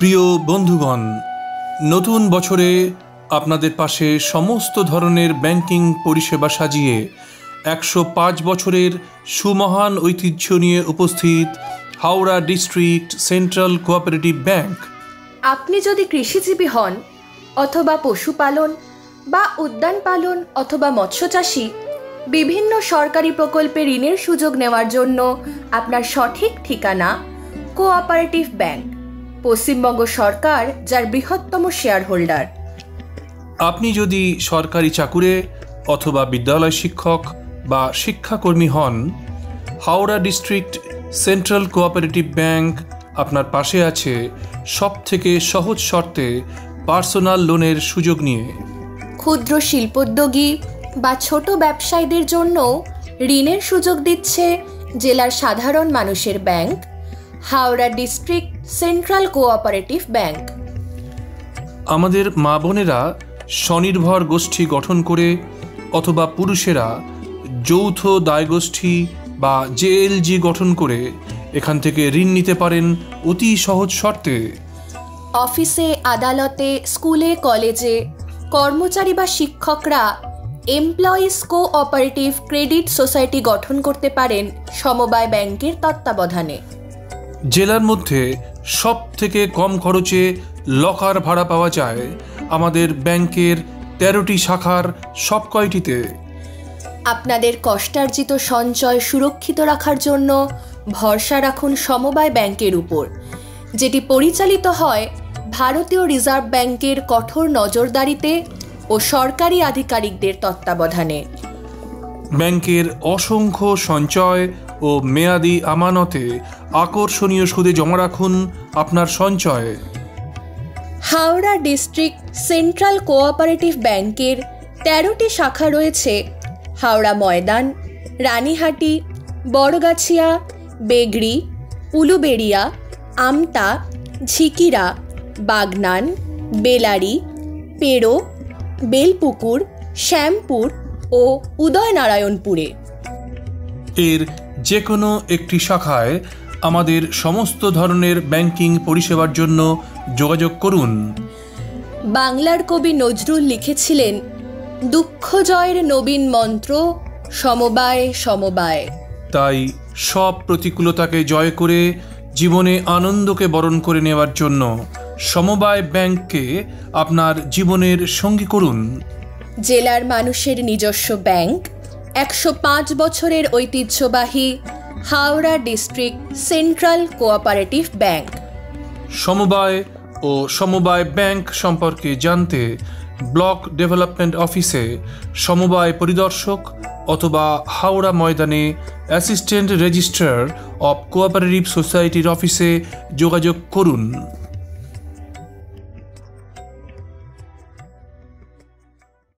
প্রিয় বন্ধুগণ, নতুন বছরে আপনাদের পাশে সমস্ত ধরনের ব্যাংকিং পরিষেবা সাজিয়ে 105 বছরের সুমহান ঐতিহ্য নিয়ে উপস্থিত Howrah district central cooperative bank. আপনি যদি কৃষিজীবী হন অথবা পশুপালন বা উদ্যান পালন অথবা মৎস্যচাষী, বিভিন্ন সরকারি প্রকল্পে ঋণের সুযোগ নেওয়ার জন্য আপনার সঠিক ঠিকানা কোঅপারেটিভ ব্যাংক, পশ্চিমবঙ্গ সরকার, যার বৃহত্তম শেয়ার হোল্ডার। আপনি যদি সরকারি চাকুরে অথবা বিদ্যালয় শিক্ষক বা শিক্ষাকর্মী হন, Howrah district central cooperative bank আপনার পাশে আছে সবথেকে সহজ শর্তে পার্সোনাল লোনের সুযোগ নিয়ে। ক্ষুদ্র শিল্পোদ্যোগী বা ছোট ব্যবসায়ীদের জন্য ঋণের সুযোগ দিচ্ছে জেলার সাধারণ মানুষের bank, Howrah district central cooperative bank. আমাদের মা বোনেরা স্বনির্ভর গোষ্ঠী গঠন করে অথবা পুরুষেরা যৌথ দায়গোষ্ঠী বা জেএলজি গঠন করে এখান থেকে ঋণ নিতে পারেন অতি সহজ শর্তে। অফিসে, আদালতে, স্কুলে, কলেজে কর্মচারী বা শিক্ষকরা এমপ্লয়িজ কোঅপারেটিভ ক্রেডিট সোসাইটি গঠন করতে পারেন সমবায় ব্যাংকের তত্ত্বাবধানে। জেলার মধ্যে সব থেকে কম খরচে লকার ভাড়া পাওয়া যায় আমাদের ব্যাংকের 13টি শাখার সব কয়টিতে। আপনাদের কষ্টার্জিত সঞ্চয় সুরক্ষিত রাখার জন্য ভরসা রাখুন সমবায় ব্যাংকের উপর, যেটি পরিচালিত হয় ভারতীয় রিজার্ভ ব্যাংকের কঠোর নজরদারিতে ও সরকারি আধিকারিকদের তত্ত্বাবধানে। ব্যাংকের অসংখ্য সঞ্চয় ও মেয়াদি আমানতে আকর্ষণীয় সুদে জমা রাখুন আপনার সঞ্চয়। হাওড়া ডিস্ট্রিক্ট সেন্ট্রাল কোঅপারেটিভ ব্যাংকের 13টি শাখা রয়েছে হাওড়া ময়দান, রানীহাটি, বড়গাছিয়া, বেগড়ি, উলুবেড়িয়া, আমতা, ঝিকিরা, বাগনান, বেলারি, পেড়ো, বেলপুকুর, শ্যামপুর ও উদয়নারায়ণপুরে। এর যে কোনো একটি শাখায় আমাদের সমস্ত ধরনের ব্যাংকিং পরিষেবার জন্য যোগাযোগ করুন। বাংলার কবি নজরুল লিখেছিলেন, দুঃখ জয়ের নবীন মন্ত্র সমবায় সমবায়। তাই সব প্রতিকূলতাকে জয় করে জীবনে আনন্দকে বরণ করে নেওয়ার জন্য সমবায় ব্যাংককে আপনার জীবনের সঙ্গী করুন। জেলার মানুষের নিজস্ব ব্যাংক, 105 বছরের ঐতিহ্যবাহী Howrah district central cooperative bank. সমবায় ও সমবায় ব্যাংক সম্পর্কে জানতে ব্লক ডেভেলপমেন্ট অফিসে সমবায় পরিদর্শক অথবা হাওড়া ময়দানে অ্যাসিস্ট্যান্ট রেজিস্ট্রার অব কোঅপারেটিভ সোসাইটির অফিসে যোগাযোগ করুন।